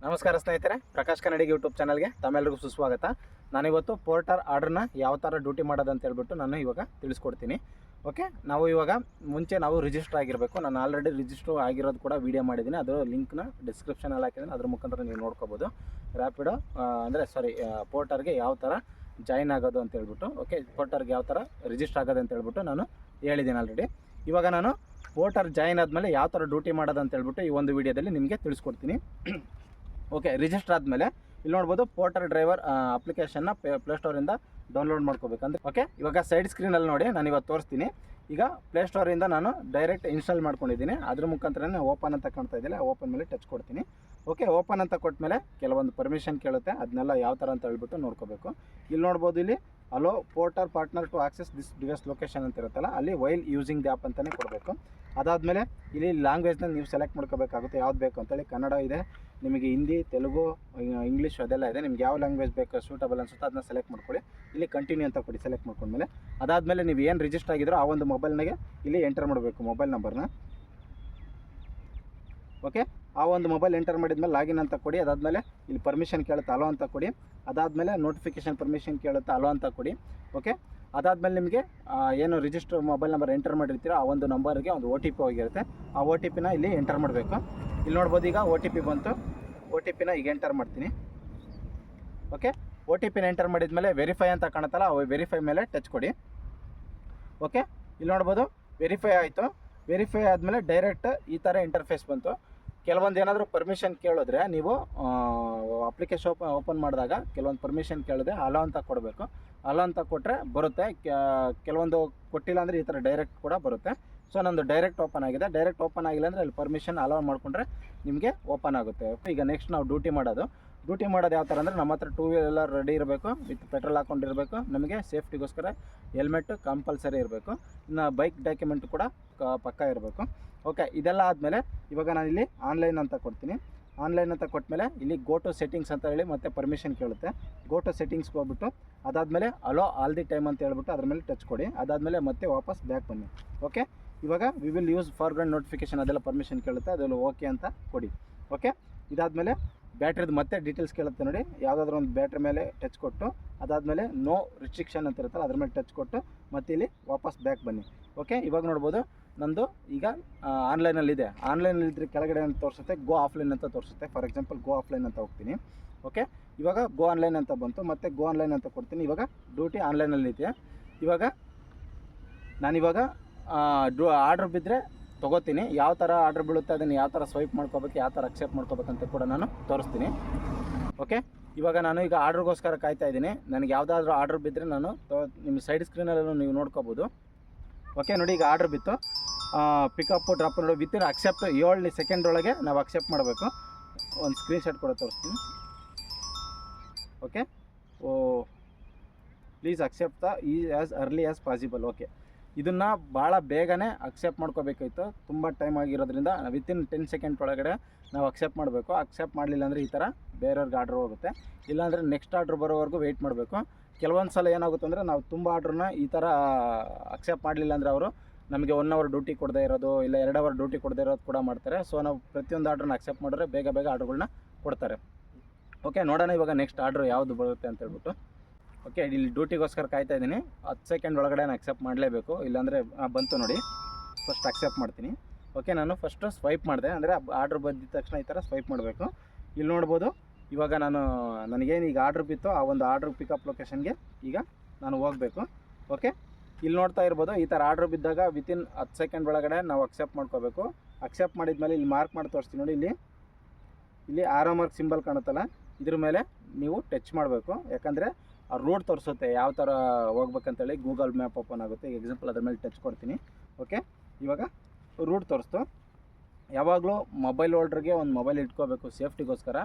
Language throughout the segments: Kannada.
ನಮಸ್ಕಾರ ಸ್ನೇಹಿತರೆ, ಪ್ರಕಾಶ್ ಕನ್ನಡಿಗ ಯೂಟ್ಯೂಬ್ ಚಾನಲ್ಗೆ ತಮ್ಮೆಲ್ಲರಿಗೂ ಸುಸ್ವಾಗತ. ನಾನಿವತ್ತು ಪೋರ್ಟರ್ ಆರ್ಡ್ರನ್ನ ಯಾವ ಥರ ಡ್ಯೂಟಿ ಮಾಡೋದು ಅಂತ ಹೇಳ್ಬಿಟ್ಟು ನಾನು ಇವಾಗ ತಿಳಿಸ್ಕೊಡ್ತೀನಿ. ಓಕೆ, ನಾವು ಇವಾಗ ಮುಂಚೆ ನಾವು ರಿಜಿಸ್ಟರ್ ಆಗಿರಬೇಕು. ನಾನು ಆಲ್ರೆಡಿ ರಿಜಿಸ್ಟರ್ ಆಗಿರೋದು ಕೂಡ ವೀಡಿಯೋ ಮಾಡಿದ್ದೀನಿ. ಅದರ ಲಿಂಕ್ನ ಡಿಸ್ಕ್ರಿಪ್ಷನಲ್ಲಿ ಹಾಕಿದ್ದೀನಿ. ಅದ್ರ ಮುಖಾಂತರ ನೀವು ನೋಡ್ಕೋಬೋದು. ರ್ಯಾಪಿಡೋ ಪೋರ್ಟರ್ಗೆ ಯಾವ ಥರ ಜಾಯಿನ್ ಆಗೋದು ಅಂತ ಹೇಳ್ಬಿಟ್ಟು, ಓಕೆ, ಪೋರ್ಟರ್ಗೆ ಯಾವ ಥರ ರಿಜಿಸ್ಟರ್ ಆಗೋದು ಅಂತ ಹೇಳ್ಬಿಟ್ಟು ನಾನು ಹೇಳಿದ್ದೀನಿ ಆಲ್ರೆಡಿ. ಇವಾಗ ನಾನು ಪೋರ್ಟರ್ ಜಾಯಿನ್ ಆದಮೇಲೆ ಯಾವ ಥರ ಡ್ಯೂಟಿ ಮಾಡೋದು ಅಂತ ಹೇಳ್ಬಿಟ್ಟು ಈ ಒಂದು ವೀಡಿಯೋದಲ್ಲಿ ನಿಮಗೆ ತಿಳಿಸ್ಕೊಡ್ತೀನಿ. ಓಕೆ, ರಿಜಿಸ್ಟರ್ ಆದಮೇಲೆ ಇಲ್ಲಿ ನೋಡ್ಬೋದು ಪೋರ್ಟರ್ ಡ್ರೈವರ್ ಅಪ್ಲಿಕೇಶನ್ನ ಪ್ಲೇಸ್ಟೋರಿಂದ ಡೌನ್ಲೋಡ್ ಮಾಡ್ಕೋಬೇಕಂದ್ರೆ. ಓಕೆ, ಇವಾಗ ಸೈಡ್ ಸ್ಕ್ರೀನಲ್ಲಿ ನೋಡಿ ನಾನು ಇವತ್ತು ತೋರಿಸ್ತೀನಿ. ಈಗ ಪ್ಲೇಸ್ಟೋರಿಂದ ನಾನು ಡೈರೆಕ್ಟ್ ಇನ್ಸ್ಟಾಲ್ ಮಾಡ್ಕೊಂಡಿದ್ದೀನಿ. ಅದ್ರ ಮುಖಾಂತರನೇ ಓಪನ್ ಅಂತ ಕಾಣ್ತಾ ಇದ್ದಿಲ್ಲ, ಓಪನ್ ಮೇಲೆ ಟಚ್ ಕೊಡ್ತೀನಿ. ಓಕೆ, ಓಪನ್ ಅಂತ ಕೊಟ್ಟ ಮೇಲೆ ಕೆಲವೊಂದು ಪರ್ಮಿಷನ್ ಕೇಳುತ್ತೆ, ಅದನ್ನೆಲ್ಲ ಯಾವ ಥರ ಅಂತ ಹೇಳ್ಬಿಟ್ಟು ನೋಡ್ಕೋಬೇಕು. ಇಲ್ಲಿ ನೋಡ್ಬೋದು, ಇಲ್ಲಿ allow porter partner to access this device location ಅಂತ ಇರುತ್ತಲ್ಲ, ಅಲ್ಲಿ ವೈಲ್ ಯೂಸಿಂಗ್ ದ ಆ್ಯಪ್ ಅಂತಲೇ ಕೊಡಬೇಕು. ಅದಾದಮೇಲೆ ಇಲ್ಲಿ ಲ್ಯಾಂಗ್ವೇಜ್ನ ನೀವು ಸೆಲೆಕ್ಟ್ ಮಾಡ್ಕೋಬೇಕಾಗುತ್ತೆ, ಯಾವ್ದು ಬೇಕು ಅಂತೇಳಿ. ಕನ್ನಡ ಇದೆ, ನಿಮಗೆ ಹಿಂದಿ, ತೆಲುಗು, ಇಂಗ್ಲೀಷ್ ಅದೆಲ್ಲ ಇದೆ. ನಿಮ್ಗೆ ಯಾವ ಲ್ಯಾಂಗ್ವೇಜ್ ಬೇಕು ಸೂಟಬಲ್ ಅನ್ಸುತ್ತೋ ಅದನ್ನ ಸೆಲೆಕ್ಟ್ ಮಾಡ್ಕೊಳ್ಳಿ. ಇಲ್ಲಿ ಕಂಟಿನ್ಯೂ ಅಂತ ಕೊಡಿ, ಸೆಲೆಕ್ಟ್ ಮಾಡ್ಕೊಂಡ್ಮೇಲೆ. ಅದಾದಮೇಲೆ ನೀವು ಏನು ರಿಜಿಸ್ಟರ್ ಆಗಿದ್ರೋ ಆ ಒಂದು ಮೊಬೈಲ್ನಾಗೆ ಇಲ್ಲಿ ಎಂಟರ್ ಮಾಡಬೇಕು ಮೊಬೈಲ್ ನಂಬರ್ನ. ಓಕೆ, ಆ ಒಂದು ಮೊಬೈಲ್ ಎಂಟರ್ ಮಾಡಿದ್ಮೇಲೆ ಲಾಗಿನ್ ಅಂತ ಕೊಡಿ. ಅದಾದಮೇಲೆ ಇಲ್ಲಿ ಪರ್ಮಿಷನ್ ಕೇಳುತ್ತೆ, ಅಲೋ ಅಂತ ಕೊಡಿ. ಅದಾದಮೇಲೆ ನೋಟಿಫಿಕೇಷನ್ ಪರ್ಮಿಷನ್ ಕೇಳುತ್ತೆ, ಅಲೋ ಅಂತ ಕೊಡಿ. ಓಕೆ, ಅದಾದಮೇಲೆ ನಿಮಗೆ ಏನು ರಿಜಿಸ್ಟರ್ ಮೊಬೈಲ್ ನಂಬರ್ ಎಂಟರ್ ಮಾಡಿರ್ತೀರೋ ಆ ಒಂದು ನಂಬರ್ಗೆ ಒಂದು OTP ಹೋಗಿರುತ್ತೆ. ಆ OTPನ ಇಲ್ಲಿ ಎಂಟರ್ ಮಾಡಬೇಕು. ಇಲ್ಲಿ ನೋಡ್ಬೋದು, ಈಗ OTP ಬಂತು. OTPನ ಈಗ ಎಂಟರ್ ಮಾಡ್ತೀನಿ. ಓಕೆ, OTPನ ಎಂಟರ್ ಮಾಡಿದ್ಮೇಲೆ ವೆರಿಫೈ ಅಂತ ಕಾಣುತ್ತಲ್ಲ, ವೆರಿಫೈ ಮೇಲೆ ಟಚ್ ಕೊಡಿ. ಓಕೆ, ಇಲ್ಲಿ ನೋಡ್ಬೋದು ವೆರಿಫೈ ಆಯಿತು. ವೆರಿಫೈ ಆದಮೇಲೆ ಡೈರೆಕ್ಟ್ ಈ ಥರ ಇಂಟರ್ಫೇಸ್ ಬಂತು. ಕೆಲವೊಂದು ಏನಾದರೂ ಪರ್ಮಿಷನ್ ಕೇಳಿದ್ರೆ ನೀವು ಅಪ್ಲಿಕೇಶನ್ ಓಪನ್ ಮಾಡಿದಾಗ ಕೆಲವೊಂದು ಪರ್ಮಿಷನ್ ಕೇಳಿದ್ರೆ ಅಲೋ ಅಂತ ಕೊಡಬೇಕು. ಅಲೋ ಅಂತ ಕೊಟ್ಟರೆ ಬರುತ್ತೆ. ಕೆಲವೊಂದು ಕೊಟ್ಟಿಲ್ಲ ಅಂದರೆ ಈ ಥರ ಡೈರೆಕ್ಟ್ ಕೂಡ ಬರುತ್ತೆ. ಸೊ ನಂದು ಡೈರೆಕ್ಟ್ ಓಪನ್ ಆಗಿದೆ. ಡೈರೆಕ್ಟ್ ಓಪನ್ ಆಗಿಲ್ಲ ಅಂದರೆ ಅಲ್ಲಿ ಪರ್ಮಿಷನ್ ಅಲೋ ಮಾಡಿಕೊಂಡ್ರೆ ನಿಮಗೆ ಓಪನ್ ಆಗುತ್ತೆ. ಈಗ ನೆಕ್ಸ್ಟ್ ನಾವು ಡ್ಯೂಟಿ ಮಾಡೋದು ಯಾವ ಥರ ಅಂದರೆ, ನಮ್ಮ ಹತ್ರ 2 ವೀಲರ್ ರೆಡಿ ಇರಬೇಕು, ವಿತ್ ಪೆಟ್ರೋಲ್ ಹಾಕ್ಕೊಂಡಿರಬೇಕು. ನಮಗೆ ಸೇಫ್ಟಿಗೋಸ್ಕರ ಹೆಲ್ಮೆಟ್ ಕಂಪಲ್ಸರಿ ಇರಬೇಕು. ಇನ್ನು ಬೈಕ್ ಡಾಕ್ಯುಮೆಂಟ್ ಕೂಡ ಪಕ್ಕ ಇರಬೇಕು. ಓಕೆ, ಇದೆಲ್ಲ ಆದಮೇಲೆ ಇವಾಗ ನಾನಿಲ್ಲಿ ಆನ್ಲೈನ್ ಅಂತ ಕೊಡ್ತೀನಿ. ಆನ್ಲೈನ್ ಅಂತ ಕೊಟ್ಟಮೇಲೆ ಇಲ್ಲಿ ಗೋ ಟು ಸೆಟ್ಟಿಂಗ್ಸ್ ಅಂತ ಹೇಳಿ ಮತ್ತೆ ಪರ್ಮಿಷನ್ ಕೇಳುತ್ತೆ. ಗೋ ಟು ಸೆಟ್ಟಿಂಗ್ಸ್ಗೆ ಹೋಗ್ಬಿಟ್ಟು ಅದಾದಮೇಲೆ ಅಲೋ ಆಲ್ ದಿ ಟೈಮ್ ಅಂತ ಹೇಳ್ಬಿಟ್ಟು ಅದ್ರ ಮೇಲೆ ಟಚ್ ಕೊಡಿ. ಅದಾದಮೇಲೆ ಮತ್ತೆ ವಾಪಸ್ ಬ್ಯಾಕ್ ಬನ್ನಿ. ಓಕೆ, ಇವಾಗ ವಿ ವಿಲ್ ಯೂಸ್ ಫಾರ್ಗ್ರೌಂಡ್ ನೋಟಿಫಿಕೇಷನ್ ಅದೆಲ್ಲ ಪರ್ಮಿಷನ್ ಕೇಳುತ್ತೆ, ಅದೆಲ್ಲ ಓಕೆ ಅಂತ ಕೊಡಿ. ಓಕೆ, ಇದಾದಮೇಲೆ ಬ್ಯಾಟ್ರಿದು ಮತ್ತೆ ಡೀಟೇಲ್ಸ್ ಕೇಳುತ್ತೆ ನೋಡಿ. ಯಾವುದಾದ್ರೂ ಒಂದು ಬ್ಯಾಟ್ರಿ ಮೇಲೆ ಟಚ್ ಕೊಟ್ಟು ಅದಾದಮೇಲೆ ನೋ ರಿಸ್ಟ್ರಿಕ್ಷನ್ ಅಂತ ಇರುತ್ತಲ್ಲ ಅದ್ರ ಮೇಲೆ ಟಚ್ ಕೊಟ್ಟು ಮತ್ತೆ ಇಲ್ಲಿ ವಾಪಸ್ ಬ್ಯಾಕ್ ಬನ್ನಿ. ಓಕೆ, ಇವಾಗ ನೋಡ್ಬೋದು ನಂದು ಈಗ ಆನ್ಲೈನಲ್ಲಿದೆ. ಆನ್ಲೈನಲ್ಲಿದ್ದರೆ ಕೆಳಗಡೆ ಅಂತ ತೋರಿಸುತ್ತೆ, ಗೋ ಆಫ್ಲೈನ್ ಅಂತ ತೋರಿಸುತ್ತೆ. ಫಾರ್ ಎಕ್ಸಾಂಪಲ್ ಗೋ ಆಫ್ಲೈನ್ ಅಂತ ಹೋಗ್ತೀನಿ. ಓಕೆ, ಇವಾಗ ಗೋ ಆನ್ಲೈನ್ ಅಂತ ಬಂತು, ಮತ್ತೆ ಗೋ ಆನ್ಲೈನ್ ಅಂತ ಕೊಡ್ತೀನಿ. ಇವಾಗ ಡ್ಯೂಟಿ ಆನ್ಲೈನಲ್ಲಿದೆ. ಇವಾಗ ನಾನಿವಾಗ ಆರ್ಡ್ರ್ ಬಿದ್ದರೆ ತೊಗೋತೀನಿ. ಯಾವ ಥರ ಆರ್ಡ್ರ್ ಬೀಳುತ್ತೆ ಅದನ್ನು ಯಾವ ಥರ ಸ್ವೈಪ್ ಮಾಡ್ಕೋಬೇಕು, ಯಾವ ಥರ ಅಕ್ಸೆಪ್ಟ್ ಮಾಡ್ಕೋಬೇಕಂತ ಕೂಡ ನಾನು ತೋರಿಸ್ತೀನಿ. ಓಕೆ, ಇವಾಗ ನಾನು ಈಗ ಆರ್ಡ್ರಿಗೋಸ್ಕರ ಕಾಯ್ತಾ ಇದ್ದೀನಿ. ನನಗೆ ಯಾವುದಾದ್ರೂ ಆರ್ಡ್ರ್ ಬಿದ್ದರೆ ನಾನು ನಿಮ್ಮ ಸೈಡ್ ಸ್ಕ್ರೀನಲ್ಲೂ ನೀವು ನೋಡ್ಕೋಬೋದು. ಓಕೆ, ನೋಡಿ ಈಗ ಆರ್ಡ್ರ್ ಬಿತ್ತು. ಪಿಕಪ್ಪು ಡ್ರಾಪ್ ನೋಡಿ ವಿತಿನ್ ಅಕ್ಸೆಪ್ಟ್ 7 ಸೆಕೆಂಡ್ ಒಳಗೆ ನಾವು ಅಕ್ಸೆಪ್ಟ್ ಮಾಡಬೇಕು. ಒಂದು ಸ್ಕ್ರೀನ್ಶಾಟ್ ಕೂಡ ತೋರಿಸ್ತೀನಿ. Okay, please accept as early as possible. Okay, ಇದನ್ನು ಭಾಳ ಬೇಗನೆ ಅಕ್ಸೆಪ್ಟ್ ಮಾಡ್ಕೋಬೇಕಾಯ್ತು. ತುಂಬ ಟೈಮ್ ಆಗಿರೋದ್ರಿಂದ ವಿತಿನ್ 10 ಸೆಕೆಂಡ್ ಒಳಗಡೆ ನಾವು ಅಕ್ಸೆಪ್ಟ್ ಮಾಡಬೇಕು. ಅಕ್ಸೆಪ್ಟ್ ಮಾಡಲಿಲ್ಲ ಅಂದರೆ ಈ ಥರ ಬೇರೆಯವ್ರಿಗೆ ಆರ್ಡ್ರ್ ಹೋಗುತ್ತೆ. ಇಲ್ಲಾಂದರೆ ನೆಕ್ಸ್ಟ್ ಆರ್ಡ್ರ್ ಬರೋವರೆಗೂ ವೆಯ್ಟ್ ಮಾಡಬೇಕು. ಕೆಲವೊಂದು ಸಲ ಏನಾಗುತ್ತೆ ಅಂದರೆ ನಾವು ತುಂಬ ಆರ್ಡ್ರನ್ನ ಈ ಥರ ಅಕ್ಸೆಪ್ಟ್ ಮಾಡಲಿಲ್ಲ ಅಂದರೆ ಅವರು ನಮಗೆ 1 ಅವರ್ ಡ್ಯೂಟಿ ಕೊಡದೇ ಇರೋದು, ಇಲ್ಲ 2 ಅವರ್ ಡ್ಯೂಟಿ ಕೊಡದೇ ಇರೋದು ಕೂಡ ಮಾಡ್ತಾರೆ. ಸೊ ನಾವು ಪ್ರತಿಯೊಂದು ಆರ್ಡ್ರನ್ನ ಅಕ್ಸೆಪ್ಟ್ ಮಾಡಿದ್ರೆ ಬೇಗ ಆರ್ಡ್ರ್ಗಳನ್ನ ಕೊಡ್ತಾರೆ. ಓಕೆ, ನೋಡೋಣ ಇವಾಗ ನೆಕ್ಸ್ಟ್ ಆರ್ಡ್ರ್ ಯಾವುದು ಬರುತ್ತೆ ಅಂತ ಹೇಳ್ಬಿಟ್ಟು. ಓಕೆ, ಇಲ್ಲಿ ಡ್ಯೂಟಿಗೋಸ್ಕರ ಕಾಯ್ತಾ ಇದ್ದೀನಿ. 10 ಸೆಕೆಂಡ್ ಒಳಗಡೆ ನಾನು ಅಕ್ಸೆಪ್ಟ್ ಮಾಡಲೇಬೇಕು, ಇಲ್ಲಾಂದರೆ ಬಂತು ನೋಡಿ. ಫಸ್ಟ್ ಅಕ್ಸೆಪ್ಟ್ ಮಾಡ್ತೀನಿ. ಓಕೆ, ನಾನು ಫಸ್ಟು ಸ್ವೈಪ್ ಮಾಡಿದೆ, ಅಂದರೆ ಆರ್ಡ್ರ್ ಬಂದಿದ್ದ ತಕ್ಷಣ ಈ ಥರ ಸ್ವೈಪ್ ಮಾಡಬೇಕು. ಇಲ್ಲಿ ನೋಡ್ಬೋದು, ಇವಾಗ ನನಗೇನು ಈಗ ಆರ್ಡ್ರ್ ಬಿತ್ತು ಆ ಒಂದು ಆರ್ಡ್ರ್ ಪಿಕಪ್ ಲೊಕೇಶನ್ಗೆ ಈಗ ನಾನು ಹೋಗಬೇಕು. ಓಕೆ, ಇಲ್ಲಿ ನೋಡ್ತಾ ಇರ್ಬೋದು, ಈ ಥರ ಆರ್ಡ್ರ್ ಬಿದ್ದಾಗ ವಿತಿನ್ 10 ಸೆಕೆಂಡ್ ಒಳಗಡೆ ನಾವು ಅಕ್ಸೆಪ್ಟ್ ಮಾಡ್ಕೋಬೇಕು. ಅಕ್ಸೆಪ್ಟ್ ಮಾಡಿದ್ಮೇಲೆ ಇಲ್ಲಿ ಮಾರ್ಕ್ ಮಾಡಿ ತೋರಿಸ್ತೀನಿ ನೋಡಿ. ಇಲ್ಲಿ ಆರೋ ಮಾರ್ಕ್ ಸಿಂಬಲ್ ಕಾಣುತ್ತಲ್ಲ, ಇದ್ರ ಮೇಲೆ ನೀವು ಟಚ್ ಮಾಡಬೇಕು. ಯಾಕಂದರೆ ಆ ರೂಟ್ ತೋರಿಸುತ್ತೆ ಯಾವ ಥರ ಹೋಗ್ಬೇಕಂತೇಳಿ. ಗೂಗಲ್ ಮ್ಯಾಪ್ ಓಪನ್ ಆಗುತ್ತೆ. ಎಕ್ಸಾಂಪಲ್ ಅದ್ರ ಮೇಲೆ ಟಚ್ ಕೊಡ್ತೀನಿ. ಓಕೆ, ಇವಾಗ ರೂಟ್ ತೋರಿಸ್ತು. ಯಾವಾಗಲೂ ಮೊಬೈಲ್ ಹೋಲ್ಡ್ರಿಗೆ ಒಂದು ಮೊಬೈಲ್ ಇಟ್ಕೋಬೇಕು ಸೇಫ್ಟಿಗೋಸ್ಕರ.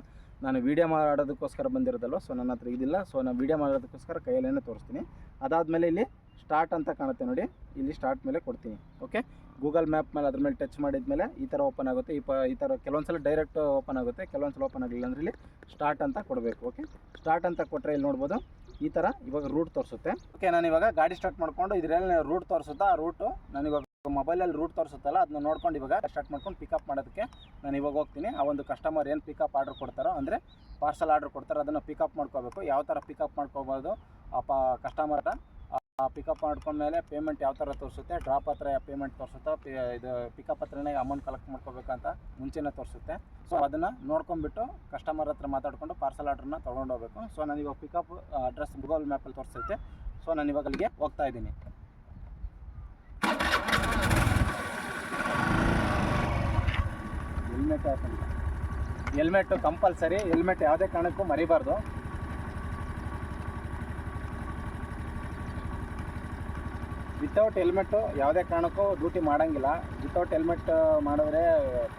ನಾನು ವೀಡಿಯೋ ಮಾಡೋದಕ್ಕೋಸ್ಕರ ಬಂದಿರೋದಲ್ವ, ಸೊ ನನ್ನ ಹತ್ರ ಇದಿಲ್ಲ. ಸೊ ನಾನು ವೀಡಿಯೋ ಮಾಡೋದಕ್ಕೋಸ್ಕರ ಕೈಯಲ್ಲೇ ತೋರಿಸ್ತೀನಿ. ಅದಾದಮೇಲೆ ಇಲ್ಲಿ ಸ್ಟಾರ್ಟ್ ಅಂತ ಕಾಣುತ್ತೆ ನೋಡಿ, ಇಲ್ಲಿ ಸ್ಟಾರ್ಟ್ ಮೇಲೆ ಕೊಡ್ತೀನಿ. ಓಕೆ, ಗೂಗಲ್ ಮ್ಯಾಪ್ ಮೇಲೆ ಅದ್ರ ಮೇಲೆ ಟಚ್ ಮಾಡಿದ್ಮೇಲೆ ಈ ಥರ ಓಪನ್ ಆಗುತ್ತೆ. ಈ ಥರ ಕೆಲವೊಂದು ಸಲ ಡೈರೆಕ್ಟ್ ಓಪನ್ ಆಗುತ್ತೆ, ಕೆಲವೊಂದು ಸಲ ಓಪನ್ ಆಗಲಿಲ್ಲ ಅಂದರೆ ಇಲ್ಲಿ ಸ್ಟಾರ್ಟ್ ಅಂತ ಕೊಡಬೇಕು. ಓಕೆ, ಸ್ಟಾರ್ಟ್ ಅಂತ ಕೊಟ್ಟರೆ ಇಲ್ಲಿ ನೋಡ್ಬೋದು ಈ ಥರ ಇವಾಗ ರೂಟ್ ತೋರಿಸುತ್ತೆ. ಓಕೆ, ನಾನು ಇವಾಗ ಗಾಡಿ ಸ್ಟಾರ್ಟ್ ಮಾಡಿಕೊಂಡು ಇದರಲ್ಲಿ ರೂಟ್ ತೋರಿಸುತ್ತಾ, ಆ ರೂಟು ನಾನಿವಾಗ ಮೊಬೈಲಲ್ಲಿ ರೂಟ್ ತೋರಿಸುತ್ತಲ್ಲ ಅದನ್ನ ನೋಡ್ಕೊಂಡು ಇವಾಗ ಸ್ಟಾರ್ಟ್ ಮಾಡ್ಕೊಂಡು ಪಿಕಪ್ ಮಾಡೋದಕ್ಕೆ ನಾನು ಇವಾಗ ಹೋಗ್ತೀನಿ. ಆ ಒಂದು ಕಸ್ಟಮರ್ ಏನು ಪಿಕಪ್ ಆರ್ಡ್ರ್ ಕೊಡ್ತಾರೋ ಅಂದರೆ ಪಾರ್ಸಲ್ ಆರ್ಡ್ರ್ ಕೊಡ್ತಾರೋ ಅದನ್ನು ಪಿಕಪ್ ಮಾಡ್ಕೋಬೇಕು. ಯಾವ ಥರ ಪಿಕಪ್ ಮಾಡ್ಕೋಬೋದು ಕಸ್ಟಮರ್ನ ಪಿಕಪ್ ಮಾಡ್ಕೊಂಡ್ಮೇಲೆ ಪೇಮೆಂಟ್ ಯಾವ ಥರ ತೋರಿಸುತ್ತೆ, ಡ್ರಾಪ್ ಹತ್ರ ಪೇಮೆಂಟ್ ತೋರಿಸುತ್ತಾ, ಇದು ಪಿಕಪ್ ಹತ್ರನೇ ಅಮೌಂಟ್ ಕಲೆಕ್ಟ್ ಮಾಡ್ಕೋಬೇಕಂತ ಮುಂಚೆನೇ ತೋರಿಸುತ್ತೆ. ಸೊ ಅದನ್ನು ನೋಡ್ಕೊಂಡ್ಬಿಟ್ಟು ಕಸ್ಟಮರ್ ಹತ್ರ ಮಾತಾಡಿಕೊಂಡು ಪಾರ್ಸಲ್ ಆರ್ಡ್ರನ್ನ ತೊಗೊಂಡೋಗ್ಬೇಕು. ಸೊ ನಾನು ಇವಾಗ ಪಿಕಪ್ ಅಡ್ರೆಸ್ ಗೂಗಲ್ ಮ್ಯಾಪಲ್ಲಿ ತೋರಿಸ್ತೈತೆ. ಸೊ ನಾನು ಇವಾಗ ಅಲ್ಲಿಗೆ ಹೋಗ್ತಾ ಇದ್ದೀನಿ. ಹೆಲ್ಮೆಟ್ಟು ಕಂಪಲ್ಸರಿ, ಹೆಲ್ಮೆಟ್ ಯಾವುದೇ ಕಾರಣಕ್ಕೂ ಮರಿಬಾರ್ದು. ವಿತೌಟ್ ಹೆಲ್ಮೆಟ್ಟು ಯಾವುದೇ ಕಾರಣಕ್ಕೂ ಡ್ಯೂಟಿ ಮಾಡೋಂಗಿಲ್ಲ. ವಿತೌಟ್ ಹೆಲ್ಮೆಟ್ ಮಾಡಿದ್ರೆ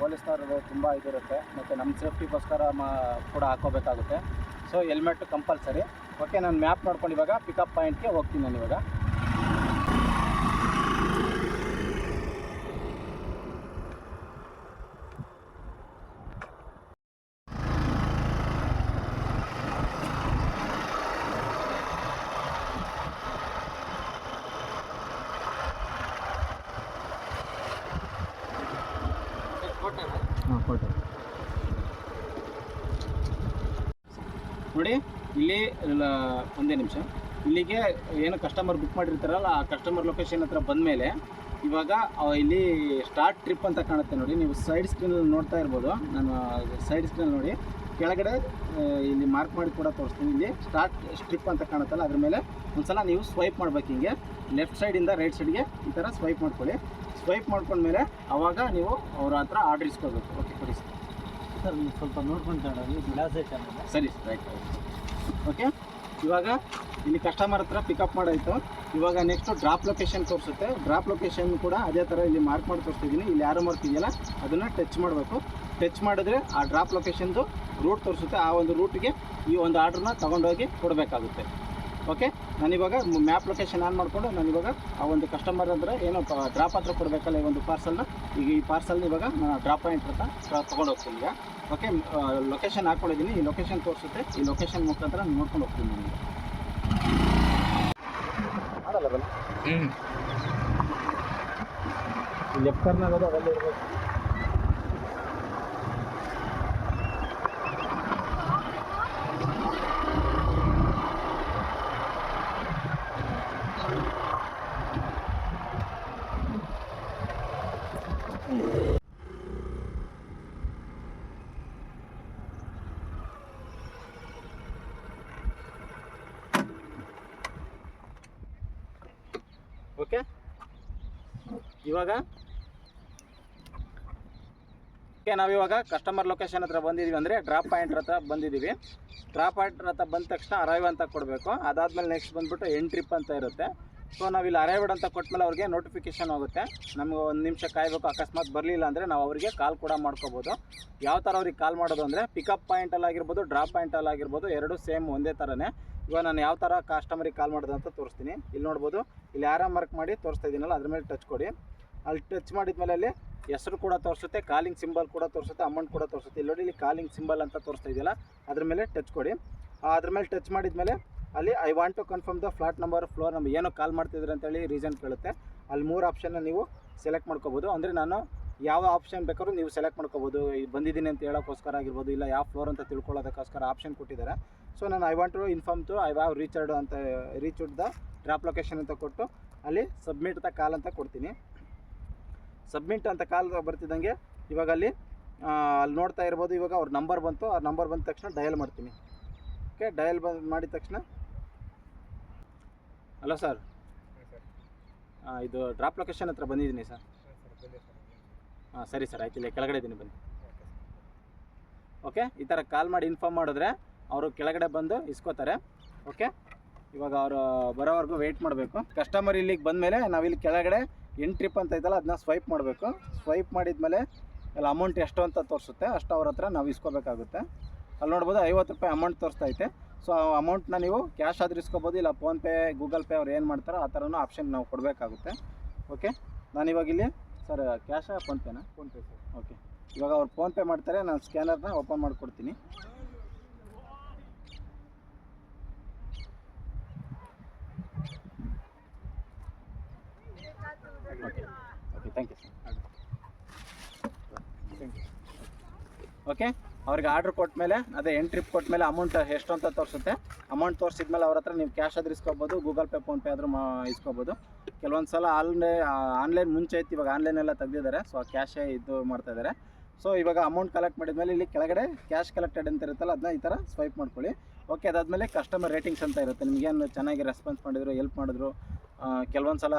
ಪೊಲೀಸ್ನವ್ರದ್ದು ತುಂಬ ಇದಿರುತ್ತೆ, ಮತ್ತು ನಮ್ಮ ಸೇಫ್ಟಿಗೋಸ್ಕರ ಕೂಡ ಹಾಕೋಬೇಕಾಗುತ್ತೆ. So helmet compulsory. ಓಕೆ, ನಾನು ಮ್ಯಾಪ್ ನೋಡ್ಕೊಂಡು ಇವಾಗ ಪಿಕಪ್ ಪಾಯಿಂಟ್ಗೆ ಹೋಗ್ತೀನಿ. ನಾನು ಇವಾಗ ಕೊಟ್ಟು ನೋಡಿ, ಇಲ್ಲಿ ಒಂದೇ ನಿಮಿಷ. ಇಲ್ಲಿಗೆ ಏನು ಕಸ್ಟಮರ್ ಬುಕ್ ಮಾಡಿರ್ತಾರಲ್ಲ ಆ ಕಸ್ಟಮರ್ ಲೊಕೇಶನ್ ಹತ್ರ ಬಂದಮೇಲೆ ಇವಾಗ ಇಲ್ಲಿ ಸ್ಟಾರ್ಟ್ ಟ್ರಿಪ್ ಅಂತ ಕಾಣುತ್ತೆ ನೋಡಿ. ನೀವು ಸೈಡ್ ಸ್ಕ್ರೀನಲ್ಲಿ ನೋಡ್ತಾ ಇರ್ಬೋದು. ನಾನು ಸೈಡ್ ಸ್ಕ್ರೀನ್ ನೋಡಿ ಕೆಳಗಡೆ ಇಲ್ಲಿ ಮಾರ್ಕ್ ಮಾಡಿ ಕೂಡ ತೋರಿಸ್ತೀನಿ. ಇಲ್ಲಿ ಸ್ಟಾರ್ಟ್ ಟ್ರಿಪ್ ಅಂತ ಕಾಣುತ್ತಲ್ಲ ಅದ್ರ ಮೇಲೆ ಒಂದ್ಸಲ ನೀವು ಸ್ವೈಪ್ ಮಾಡ್ಬೇಕು. ಹಿಂಗೆ ಲೆಫ್ಟ್ ಸೈಡಿಂದ ರೈಟ್ ಸೈಡ್ಗೆ ಈ ಥರ ಸ್ವೈಪ್ ಮಾಡ್ಕೊಳ್ಳಿ. ಸ್ವೈಪ್ ಮಾಡ್ಕೊಂಡ್ಮೇಲೆ ಆವಾಗ ನೀವು ಅವ್ರ ಹತ್ರ ಆರ್ಡ್ರ್ ಇಸ್ಕೋಬೇಕು. ಓಕೆ, ಕೊಡಿ ಸರ್. ನೀವು ಸ್ವಲ್ಪ ನೋಡ್ಕೊಂಡು ತಗೊಳ್ಳಿ, ವಿಳಾಸ ಚಾನಲ್. ಸರಿ ಸರ್, ರೈಟ್. ಓಕೆ, ಇವಾಗ ಇಲ್ಲಿ ಕಸ್ಟಮರ್ ಹತ್ರ ಪಿಕಪ್ ಮಾಡಾಯಿತು. ಇವಾಗ ನೆಕ್ಸ್ಟು ಡ್ರಾಪ್ ಲೊಕೇಶನ್ ತೋರಿಸುತ್ತೆ. ಡ್ರಾಪ್ ಲೊಕೇಶನ್ ಕೂಡ ಅದೇ ಥರ ಇಲ್ಲಿ ಮಾರ್ಕ್ ಮಾಡಿ ತೋರಿಸ್ತಿದ್ದೀನಿ. ಇಲ್ಲಿ ಯಾರು ಮಾರ್ಕ್ ಇದೆಯಲ್ಲ ಅದನ್ನು ಟಚ್ ಮಾಡಬೇಕು. ಟಚ್ ಮಾಡಿದ್ರೆ ಆ ಡ್ರಾಪ್ ಲೊಕೇಶನ್ದು ರೂಟ್ ತೋರಿಸುತ್ತೆ. ಆ ಒಂದು ರೂಟಿಗೆ ಈ ಒಂದು ಆರ್ಡ್ರನ್ನ ತೊಗೊಂಡೋಗಿ ಕೊಡಬೇಕಾಗುತ್ತೆ. ಓಕೆ, ನಾನಿವಾಗ ಮ್ಯಾಪ್ ಲೊಕೇಶನ್ ಆನ್ ಮಾಡಿಕೊಂಡು ನಾನಿವಾಗ ಆ ಒಂದು ಕಸ್ಟಮರ್ ಅಂದರೆ ಏನೋ ಡ್ರಾಪ್ ಹತ್ರ ಕೊಡಬೇಕಲ್ಲ ಈ ಒಂದು ಪಾರ್ಸಲ್ನ. ಈಗ ಈ ಪಾರ್ಸಲ್ನ ಇವಾಗ ನಾನು ಡ್ರಾಪ್ ಪಾಯಿಂಟ್ ಹತ್ರ ತೊಗೊಂಡು ಹೋಗ್ತೀನಿ. ಈಗ ಓಕೆ, ಲೊಕೇಶನ್ ಹಾಕ್ಕೊಂಡಿದ್ದೀನಿ. ಈ ಲೊಕೇಶನ್ ತೋರಿಸುತ್ತೆ. ಈ ಲೊಕೇಶನ್ ಮುಖಾಂತರ ನೋಡ್ಕೊಂಡು ಹೋಗ್ತೀನಿ ನಾನು. ಮಾಡಲ್ಲ ಬಲ್ಲ ಲೆಫ್ಟ್ ಕಾರ್ನಾಗ ಅದು ಅವೆಲ್ಲ ಇರ್ಬೇಕು. ಓಕೆ, ಇವಾಗ ನಾವಿವಾಗ ಕಸ್ಟಮರ್ ಲೊಕೇಶನ್ ಹತ್ರ ಬಂದಿದ್ದೀವಿ, ಅಂದರೆ ಡ್ರಾಪ್ ಪಾಯಿಂಟ್ ಹತ್ರ ಬಂದಿದ್ದೀವಿ. ಡ್ರಾಪ್ ಪಾಯಿಂಟ್ ಹತ್ರ ಬಂದ ತಕ್ಷಣ ಅರೈವ್ ಅಂತ ಕೊಡಬೇಕು. ಅದಾದಮೇಲೆ ನೆಕ್ಸ್ಟ್ ಬಂದುಬಿಟ್ಟು ಎಂಡ್ ಟ್ರಿಪ್ ಅಂತ ಇರುತ್ತೆ. ಸೊ ನಾವಿಲ್ಲಿ ಅರೈವ್ಡ್ ಅಂತ ಕೊಟ್ಟಮೇಲೆ ಅವ್ರಿಗೆ ನೋಟಿಫಿಕೇಷನ್ ಹೋಗುತ್ತೆ. ನಮಗೆ ಒಂದು ನಿಮಿಷ ಕಾಯಬೇಕು. ಅಕಸ್ಮಾತ್ ಬರಲಿಲ್ಲ ಅಂದರೆ ನಾವು ಅವರಿಗೆ ಕಾಲ್ ಕೂಡ ಮಾಡ್ಕೋಬೋದು. ಯಾವ ಥರ ಅವ್ರಿಗೆ ಕಾಲ್ ಮಾಡೋದು ಅಂದರೆ ಪಿಕಪ್ ಪಾಯಿಂಟಲ್ಲಾಗಿರ್ಬೋದು, ಡ್ರಾಪ್ ಪಾಯಿಂಟಲ್ಲಾಗಿರ್ಬೋದು, ಎರಡೂ ಸೇಮ್ ಒಂದೇ ಥರನೇ. ಇವಾಗ ನಾನು ಯಾವ ಥರ ಕಸ್ಟಮರಿಗೆ ಕಾಲ್ ಮಾಡೋದು ಅಂತ ತೋರಿಸ್ತೀನಿ. ಇಲ್ಲಿ ನೋಡ್ಬೋದು, ಇಲ್ಲಿ ಯಾರ ಮಾರ್ಕ್ ಮಾಡಿ ತೋರಿಸ್ತಾ ಇದ್ದೀನಲ್ಲ ಅದ್ರ ಮೇಲೆ ಟಚ್ ಕೊಡಿ. ಅಲ್ಲಿ ಟಚ್ ಮಾಡಿದ್ಮೇಲೆ ಅಲ್ಲಿ ಹೆಸರು ಕೂಡ ತೋರಿಸುತ್ತೆ, ಕಾಲಿಂಗ್ ಸಿಂಬಲ್ ಕೂಡ ತೋರಿಸುತ್ತೆ, ಅಮೌಂಟ್ ಕೂಡ ತೋರಿಸುತ್ತೆ. ಇಲ್ಲಿ ನೋಡಿ, ಇಲ್ಲಿ ಕಾಲಿಂಗ್ ಸಿಂಬಲ್ ಅಂತ ತೋರಿಸ್ತಾ ಇದೆಯಲ್ಲ ಅದ್ರ ಮೇಲೆ ಟಚ್ ಕೊಡಿ. ಅದ್ರ ಮೇಲೆ ಟಚ್ ಮಾಡಿದ್ಮೇಲೆ ಅಲ್ಲಿ I want to confirm the flat number, floor number, ಏನೋ ಕಾಲ್ ಮಾಡ್ತಿದ್ರೆ ಅಂತೇಳಿ ರೀಸನ್ ಕೇಳುತ್ತೆ. ಅಲ್ಲಿ 3 ಆಪ್ಷನ್ನ ನೀವು ಸೆಲೆಕ್ಟ್ ಮಾಡ್ಕೋಬೋದು. ಅಂದರೆ ನಾನು ಯಾವ ಆಪ್ಷನ್ ಬೇಕಾದ್ರೂ ನೀವು ಸೆಲೆಕ್ಟ್ ಮಾಡ್ಕೋಬೋದು. ಬಂದಿದ್ದೀನಿ ಅಂತ ಹೇಳೋಕ್ಕೋಸ್ಕರ ಆಗಿರ್ಬೋದು, ಇಲ್ಲ ಯಾವ ಫ್ಲೋರ್ ಅಂತ ತಿಳ್ಕೊಳ್ಳೋದಕ್ಕೋಸ್ಕರ ಆಪ್ಷನ್ ಕೊಟ್ಟಿದ್ದಾರೆ. ಸೊ ನಾನು I want to inform to I have reached the drop location ಅಂತ ಕೊಟ್ಟು ಅಲ್ಲಿ ಸಬ್ಮಿಟ್ ದ ಕಾಲ್ ಅಂತ ಕೊಡ್ತೀನಿ. ಸಬ್ಮಿಟ್ ಅಂತ ಕಾಲ್ ಬರ್ತಿದ್ದಂಗೆ ಇವಾಗ ಅಲ್ಲಿ ನೋಡ್ತಾ ಇರ್ಬೋದು. ಇವಾಗ ಅವ್ರ ನಂಬರ್ ಬಂತು. ಆ ನಂಬರ್ ಬಂದ ತಕ್ಷಣ ಡಯಲ್ ಮಾಡ್ತೀನಿ. ಓಕೆ, ಡಯಲ್ ಮಾಡಿದ ತಕ್ಷಣ ಹಲೋ ಸರ್, ಇದು ಡ್ರಾಪ್ ಲೊಕೇಶನ್ ಹತ್ರ ಬಂದಿದ್ದೀನಿ ಸರ್. ಸರಿ ಸರ್, ಆಯ್ತು, ಇಲ್ಲ ಕೆಳಗಡೆ ಇದ್ದೀನಿ, ಬನ್ನಿ. ಓಕೆ, ಈ ಥರ ಕಾಲ್ ಮಾಡಿ ಇನ್ಫಾರ್ಮ್ ಮಾಡಿದ್ರೆ ಅವರು ಕೆಳಗಡೆ ಬಂದು ಇಸ್ಕೋತಾರೆ. ಓಕೆ, ಇವಾಗ ಅವರು ಬರೋವರೆಗೂ ವೆಯ್ಟ್ ಮಾಡಬೇಕು. ಕಸ್ಟಮರ್ ಇಲ್ಲಿಗೆ ಬಂದಮೇಲೆ ನಾವಿಲ್ಲಿ ಕೆಳಗಡೆ ಎಂಡ್ ಟ್ರಿಪ್ ಅಂತ ಐತಲ್ಲ ಅದನ್ನ ಸ್ವೈಪ್ ಮಾಡಬೇಕು. ಸ್ವೈಪ್ ಮಾಡಿದ್ಮೇಲೆ ಅಲ್ಲಿ ಅಮೌಂಟ್ ಎಷ್ಟು ಅಂತ ತೋರಿಸುತ್ತೆ, ಅಷ್ಟು ಅವ್ರ ಹತ್ರ ನಾವು ಇಸ್ಕೋಬೇಕಾಗುತ್ತೆ. ಅಲ್ಲಿ ನೋಡ್ಬೋದು 50 ರೂಪಾಯಿ ಅಮೌಂಟ್ ತೋರಿಸ್ತಾ ಐತೆ. ಸೊ ಆ ಅಮೌಂಟ್ನ ನೀವು ಕ್ಯಾಶ್ ಆದರೂ ಇಸ್ಕೋಬೋದು, ಇಲ್ಲ ಫೋನ್ಪೇ, ಗೂಗಲ್ ಪೇ ಅವ್ರು ಏನು ಮಾಡ್ತಾರೋ ಆ ಥರನೂ ಆಪ್ಷನ್ ನಾವು ಕೊಡಬೇಕಾಗುತ್ತೆ. ಓಕೆ, ನಾನಿವಾಗ ಇಲ್ಲಿ ಸರ್ ಕ್ಯಾಶಾ ಫೋನ್ಪೇನಾ? PhonePe sir. ಓಕೆ, ಇವಾಗ ಅವ್ರು ಫೋನ್ಪೇ ಮಾಡ್ತಾರೆ. ನಾನು ಸ್ಕ್ಯಾನರ್ನ ಓಪನ್ ಮಾಡಿಕೊಡ್ತೀನಿ. Okay, okay. ಅವ್ರಿಗೆ ಆರ್ಡ್ರ್ ಕೊಟ್ಟಮೇಲೆ ಅದೇ ಎಂಟ್ರಿ ಕೊಟ್ಟಮೇಲೆ ಅಮೌಂಟ್ ಎಷ್ಟು ಅಂತ ತೋರಿಸುತ್ತೆ. ಅಮೌಂಟ್ ತೋರಿಸಿದ್ಮೇಲೆ ಅವ್ರ ಹತ್ರ ನೀವು ಕ್ಯಾಶ್ ಆದ್ರೂ ಇಸ್ಕೊಬೋದು, ಗೂಗಲ್ ಪೇ, ಫೋನ್ಪೇ ಆದರೂ ಇಸ್ಕೊಬೋದು. ಕೆಲವೊಂದು ಸಲ ಆನ್ಲೈನ್ ಮುಂಚೆ ಇತ್ತು, ಇವಾಗ ಆನ್ಲೈನ್ ಎಲ್ಲ ತೆಗೆದಿದ್ದಾರೆ. ಸೊ ಕ್ಯಾಶೇ ಇದು ಮಾಡ್ತಾಯಿದ್ದಾರೆ. ಸೊ ಇವಾಗ ಅಮೌಂಟ್ ಕಲೆಕ್ಟ್ ಮಾಡಿದ್ಮೇಲೆ ಇಲ್ಲಿ ಕೆಳಗಡೆ ಕ್ಯಾಶ್ ಕಲೆಕ್ಟೆಡ್ ಅಂತ ಇರುತ್ತಲ್ಲ, ಅದನ್ನ ಈ ಥರ ಸ್ವೈಪ್ ಮಾಡ್ಕೊಳ್ಳಿ. ಓಕೆ. ಅದಾದಮೇಲೆ ಕಸ್ಟಮರ್ ರೇಟಿಂಗ್ಸ್ ಅಂತ ಇರುತ್ತೆ. ನಿಮಗೇನು ಚೆನ್ನಾಗಿ ರೆಸ್ಪಾನ್ಸ್ ಮಾಡಿದ್ರು, ಹೆಲ್ಪ್ ಮಾಡಿದ್ರು, ಕೆಲವೊಂದು ಸಲ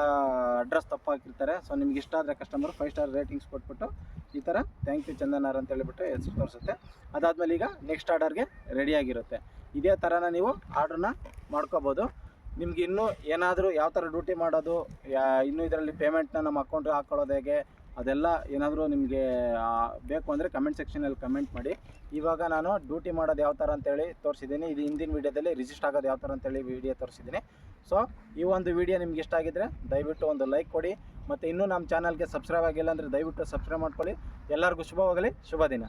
ಅಡ್ರೆಸ್ ತಪ್ಪು ಹಾಕಿರ್ತಾರೆ. ಸೊ ನಿಮ್ಗೆ ಇಷ್ಟ ಆದರೆ ಕಸ್ಟಮರ್ 5 ಸ್ಟಾರ್ ರೇಟಿಂಗ್ಸ್ ಕೊಟ್ಬಿಟ್ಟು ಈ ಥರ ಥ್ಯಾಂಕ್ ಯು ಚಂದನಾರ್ ಅಂತ ಹೇಳಿಬಿಟ್ಟು ಹೆಸರು ತೋರಿಸುತ್ತೆ. ಅದಾದಮೇಲೆ ಈಗ ನೆಕ್ಸ್ಟ್ ಆರ್ಡರ್ಗೆ ರೆಡಿಯಾಗಿರುತ್ತೆ. ಇದೇ ಥರನ ನೀವು ಆರ್ಡ್ರನ್ನ ಮಾಡ್ಕೋಬೋದು. ನಿಮ್ಗೆ ಇನ್ನೂ ಏನಾದರೂ ಯಾವ ಥರ ಡ್ಯೂಟಿ ಮಾಡೋದು, ಇನ್ನೂ ಇದರಲ್ಲಿ ಪೇಮೆಂಟ್ನ ನಮ್ಮ ಅಕೌಂಟ್ಗೆ ಹಾಕ್ಕೊಳ್ಳೋದು ಹೇಗೆ, ಅದೆಲ್ಲ ಏನಾದರೂ ನಿಮಗೆ ಬೇಕು ಅಂದರೆ ಕಮೆಂಟ್ ಸೆಕ್ಷನಲ್ಲಿ ಕಮೆಂಟ್ ಮಾಡಿ. ಇವಾಗ ನಾನು ಡ್ಯೂಟಿ ಮಾಡೋದು ಯಾವ ಥರ ಅಂತೇಳಿ ತೋರಿಸಿದ್ದೀನಿ. ಇದು ಹಿಂದಿನ ವೀಡಿಯೋದಲ್ಲಿ ರಿಜಿಸ್ಟರ್ ಆಗೋದು ಯಾವ ಥರ ಅಂತೇಳಿ ವೀಡಿಯೋ ತೋರಿಸಿದ್ದೀನಿ. ಸೊ ಈ ಒಂದು ವೀಡಿಯೋ ನಿಮ್ಗೆ ಇಷ್ಟ ಆಗಿದ್ದರೆ ದಯವಿಟ್ಟು ಒಂದು ಲೈಕ್ ಕೊಡಿ. ಮತ್ತು ಇನ್ನೂ ನಮ್ಮ ಚಾನಲ್ಗೆ ಸಬ್ಸ್ಕ್ರೈಬ್ ಆಗಿಲ್ಲ ಅಂದರೆ ದಯವಿಟ್ಟು ಸಬ್ಸ್ಕ್ರೈಬ್ ಮಾಡ್ಕೊಳ್ಳಿ. ಎಲ್ಲರಿಗೂ ಶುಭವಾಗಲಿ. ಶುಭ ದಿನ.